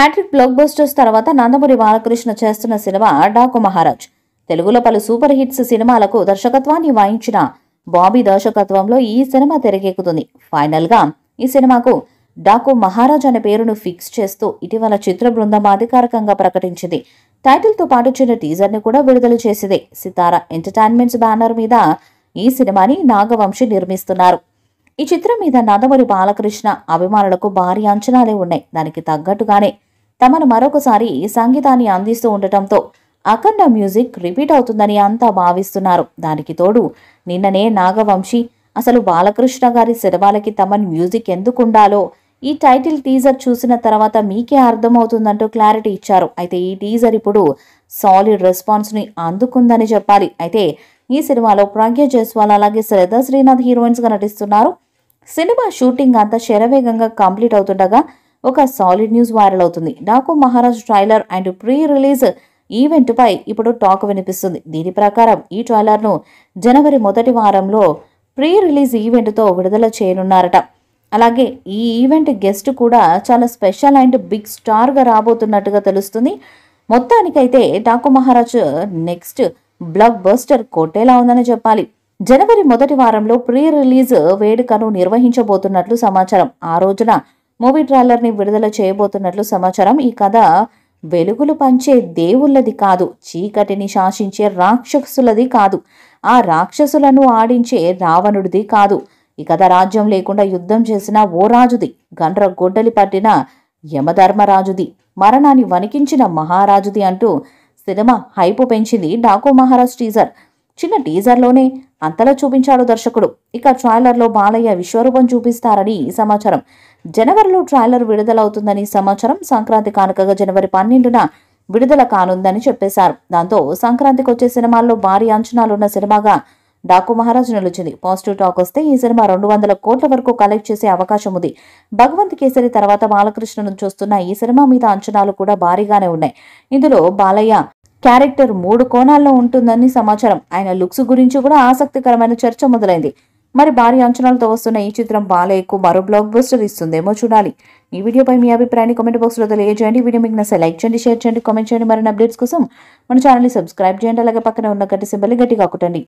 Hat trick black busters తర్వాత నందమూరి బాలకృష్ణ చేస్తున్న cinema Daaku Maharaj. తెలుగులో పలు సూపర్ హిట్స్ సినిమాలకు దర్శకత్వాన్ని వహించిన బాబీ దర్శకత్వంలో ఈ సినిమా తెరకెక్కుతుంది. ఫైనల్ గా ఈ సినిమాకు డాకు మహారాజ్ అనే పేరును ఫిక్స్ చేస్తూ ఇటీవల చిత్ర బృందం అధికారికంగా ప్రకటించింది. టైటిల్ తో పాటు చిన్న టీజర్ ని కూడా విడుదల చేసింది. సితారా ఎంటర్టైన్మెంట్స్ బ్యానర్ మీద ఈ సినిమాని నాగవంశి నిర్మిస్తున్నారు. ఈ చిత్రం మీద నందమూరి బాలకృష్ణ అభిమానులకు భారీ అంచనాలే ఉన్నాయి. దానికి తగ్గట్టుగానే తమను మరొకసారి సంగీతాన్ని అందిస్తూ ఉండటంతో అఖండ మ్యూజిక్ రిపీట్ అవుతుందని అంతా భావిస్తున్నారు. దానికి తోడు నిన్ననే నాగవంశి అసలు బాలకృష్ణ గారి సినిమాలకి తమన్ మ్యూజిక్ ఎందుకుండాలో ఈ టైటిల్ టీజర్ చూసిన తర్వాత మీకే అర్థమవుతుందంటూ క్లారిటీ ఇచ్చారు. అయితే ఈ టీజర్ ఇప్పుడు సాలిడ్ రెస్పాన్స్ ని అందుకుందని చెప్పాలి. అయితే ఈ సినిమాలో ప్రజ్ఞ జైస్వాల్ అలాగే శ్రద్ధ శ్రీనాథ్ హీరోయిన్స్ గా నటిస్తున్నారు. సినిమా షూటింగ్ అంతా శరవేగంగా కంప్లీట్ అవుతుండగా ఒక సాలిడ్ న్యూస్ వైరల్ అవుతుంది. Daaku Maharaj trailer and pre release event పై ఇప్పుడు టాక్ వినిపిస్తుంది. దీని ప్రకారం ఈ ట్రైలర్ ను జనవరి మొదటి వారంలో ప్రీ రిలీజ్ ఈవెంట్ తో విడుదల చేయనున్నారట. అలాగే ఈ ఈవెంట్ గెస్ట్ కూడా చాలా స్పెషల్ అండ్ బిగ్ స్టార్ గా రాబోతున్నట్టుగా తెలుస్తుంది. మొత్తానికైతే Daaku Maharaj next blockbuster కొట్టేలా ఉందని చెప్పాలి. జనవరి మొదటి వారంలో ప్రీ రిలీజ్ వేడుకను నిర్వహించబోతున్నట్లు సమాచారం. ఆ రోజున మూవీ ట్రైలర్ ని విడుదల చేయబోతున్నట్లు సమాచారం. ఈ కథ వెలుగులు పంచే దేవుళ్ళది కాదు, చీకటిని శాసించే రాక్షసులది కాదు, ఆ రాక్షసులను ఆడించే రావణుడిది కాదు. ఈ కథ రాజ్యం లేకుండా యుద్ధం చేసిన ఓ రాజుది, గండ్ర గొడ్డలి పట్టిన యమధర్మరాజుది, మరణాన్ని వణికించిన మహారాజుది అంటూ సినిమా హైపు పెంచింది డాకు మహారాజ్ టీజర్. చిన్న టీజర్లోనే అంతలా చూపించాడు దర్శకుడు. ఇక ట్రైలర్లో బాలయ్య విశ్వరూపం చూపిస్తారని సమాచారం. జనవరిలో ట్రైలర్ విడుదలవుతుందని సమాచారం. సంక్రాంతి కానుకగా జనవరి 12న విడుదల కానుందని చెప్పేశారు. దాంతో సంక్రాంతికి వచ్చే సినిమాల్లో భారీ అంచనాలున్న సినిమాగా డాకు మహారాజ్ నిలిచింది. పాజిటివ్ టాక్ వస్తే ఈ సినిమా 200 కోట్ల వరకు కలెక్ట్ చేసే అవకాశం ఉంది. భగవంత్ కేసరి తర్వాత బాలకృష్ణను చూస్తున్న ఈ సినిమా మీద అంచనాలు కూడా భారీగానే ఉన్నాయి. ఇందులో బాలయ్య క్యారెక్టర్ 3 కోణాల్లో ఉంటుందని సమాచారం. ఆయన లుక్స్ గురించి కూడా ఆసక్తికరమైన చర్చ మొదలైంది. మరి భారీ అంచనాలతో వస్తున్న ఈ చిత్రం బాలయ్యకు మరో బ్లాక్ బస్టర్ ఇస్తుందేమో చూడాలి. ఈ వీడియోపై మీ అభిప్రాయాన్ని కామెంట్ బాక్స్ లో తెలియజేయండి. వీడియో మీకు నచ్చితే లైక్ చేయండి, షేర్ చేయండి, కామెంట్ చేయండి. మరిన్ని అప్డేట్స్ కోసం మన ఛానల్ ని సబ్స్క్రైబ్ చేయండి. అలాగే పక్కన ఉన్న గంట సింబల్ ని గట్టిగా కొట్టండి.